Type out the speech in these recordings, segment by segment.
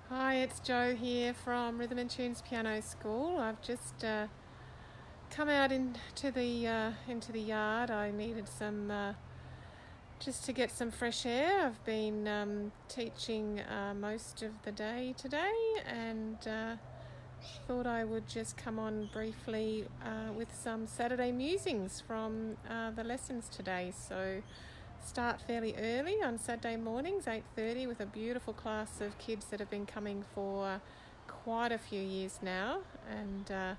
Hi, it's Jo here from Rhythm and Tunes Piano School. I've just come out into the yard. I needed some just to get some fresh air. I've been teaching most of the day today, and thought I would just come on briefly with some Saturday musings from the lessons today. So start fairly early on Saturday mornings, 8:30, with a beautiful class of kids that have been coming for quite a few years now, and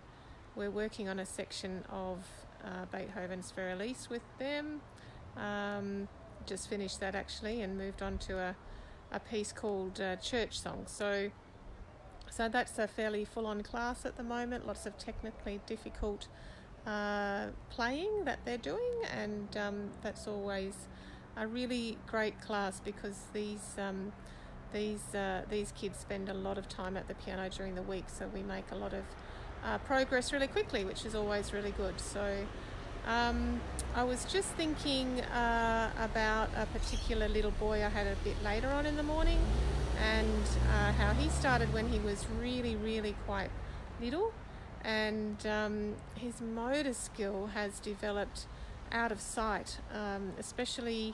we're working on a section of Beethoven's Fürst with them. Just finished that actually and moved on to a piece called Church Songs. So that's a fairly full-on class at the moment, lots of technically difficult playing that they're doing, and that's always a really great class because these kids spend a lot of time at the piano during the week, so we make a lot of progress really quickly, which is always really good. So I was just thinking about a particular little boy I had a bit later on in the morning, and how he started when he was really quite little, and his motor skill has developed out of sight, especially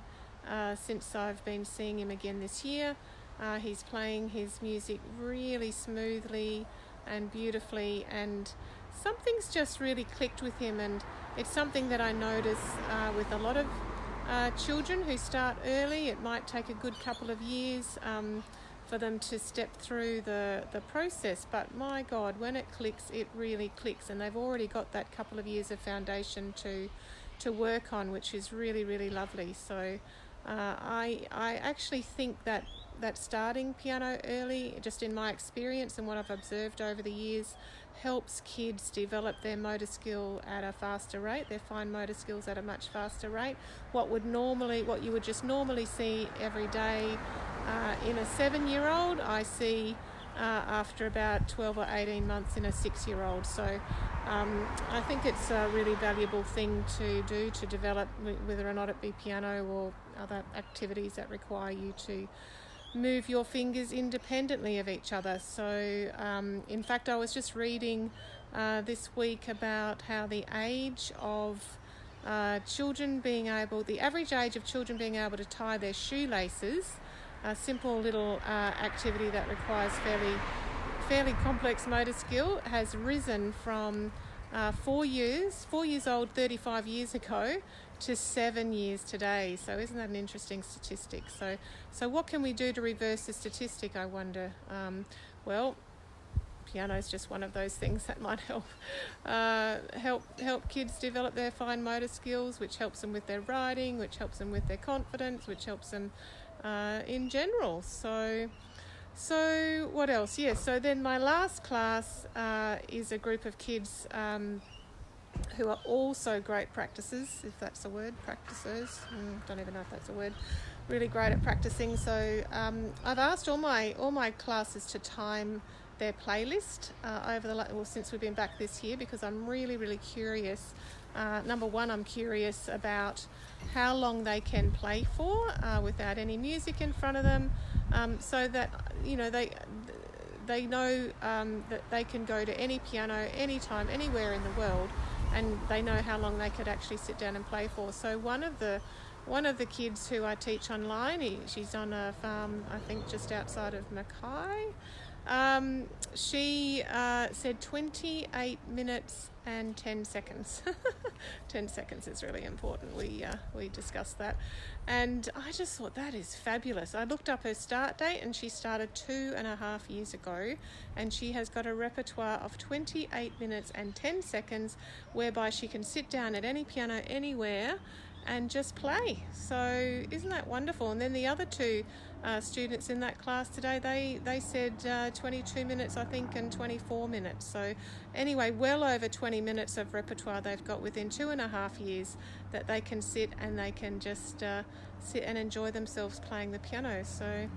since I've been seeing him again this year. He's playing his music really smoothly and beautifully, and something's just really clicked with him, and it's something that I notice with a lot of children who start early. It might take a good couple of years for them to step through the process, but my God, when it clicks, it really clicks, and they've already got that couple of years of foundation to work on, which is really lovely. So I actually think that starting piano early, just in my experience and what I've observed over the years, helps kids develop their motor skill at a faster rate, their fine motor skills at a much faster rate. What you would just normally see every day in a 7-year-old, I see after about 12 or 18 months in a 6-year-old. So I think it's a really valuable thing to do to develop, whether or not it be piano or other activities that require you to move your fingers independently of each other. So in fact, I was just reading this week about how the average age of children being able to tie their shoelaces, a simple little activity that requires fairly complex motor skill, has risen from 4 years old 35 years ago to 7 years today. So isn't that an interesting statistic? So what can we do to reverse the statistic, I wonder? Well, piano is just one of those things that might help kids develop their fine motor skills, which helps them with their writing, which helps them with their confidence, which helps them in general. So what else? Yes, so then my last class is a group of kids who are also great practicers, if that's a word, practicers. Don't even know if that's a word. Really great at practicing. So I've asked all my classes to time their playlist since we've been back this year, because I'm really curious. Number one, I'm curious about how long they can play for without any music in front of them, so that they know that they can go to any piano anytime, anywhere in the world, and they know how long they could actually sit down and play for. So one of the kids who I teach online, she's on a farm, I think just outside of Mackay. She said 28 minutes and 10 seconds. 10 seconds is really important. We discussed that, and I just thought that is fabulous. I looked up her start date, and she started 2.5 years ago, and she has got a repertoire of 28 minutes and 10 seconds, whereby she can sit down at any piano anywhere and just play. So isn't that wonderful? And then the other two students in that class today, they said 22 minutes, I think, and 24 minutes. So anyway, well over 20 minutes of repertoire they've got within 2.5 years that they can sit and they can just sit and enjoy themselves playing the piano. So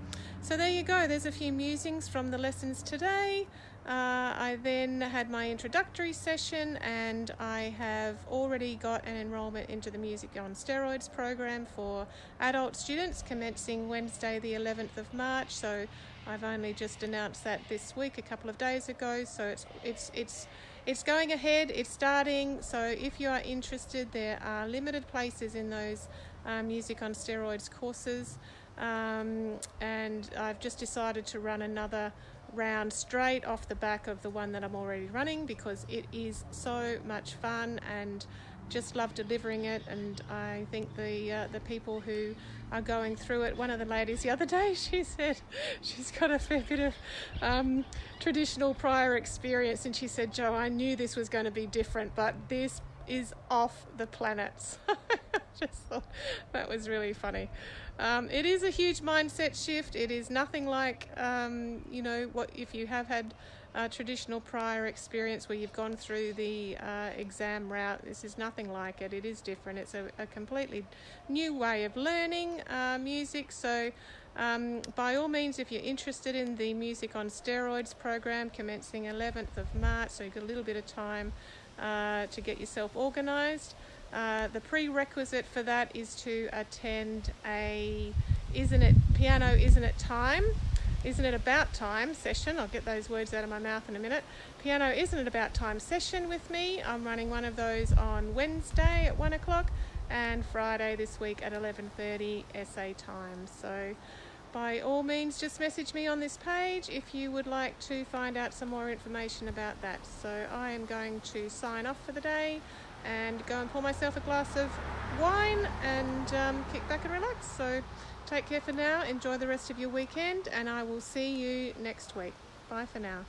there you go. There's a few musings from the lessons today. I then had my introductory session, and I have already got an enrolment into the Music on Steroids program for adult students commencing Wednesday the 11th of March. So I've only just announced that this week, a couple of days ago. So it's going ahead. It's starting. So if you are interested, there are limited places in those Music on Steroids courses, and I've just decided to run another round straight off the back of the one that I'm already running, because it is so much fun and just love delivering it. And I think the people who are going through it, one of the ladies the other day, she said she's got a fair bit of traditional prior experience, and she said, "Jo, I knew this was going to be different, but this is off the planet." Just thought that was really funny. It is a huge mindset shift. It is nothing like what if you have had traditional prior experience where you've gone through the exam route. This is nothing like it. It is different. It's a completely new way of learning music. So by all means, if you're interested in the Music on Steroids program commencing 11th of March, so you've got a little bit of time to get yourself organised. The prerequisite for that is to attend a Isn't It About Time session. I'll get those words out of my mouth in a minute. Piano Isn't It About Time session with me. I'm running one of those on Wednesday at 1 o'clock and Friday this week at 11:30 SA time. So by all means, just message me on this page if you would like to find out some more information about that. So I am going to sign off for the day and go and pour myself a glass of wine and kick back and relax. So take care for now, enjoy the rest of your weekend, and I will see you next week. Bye for now.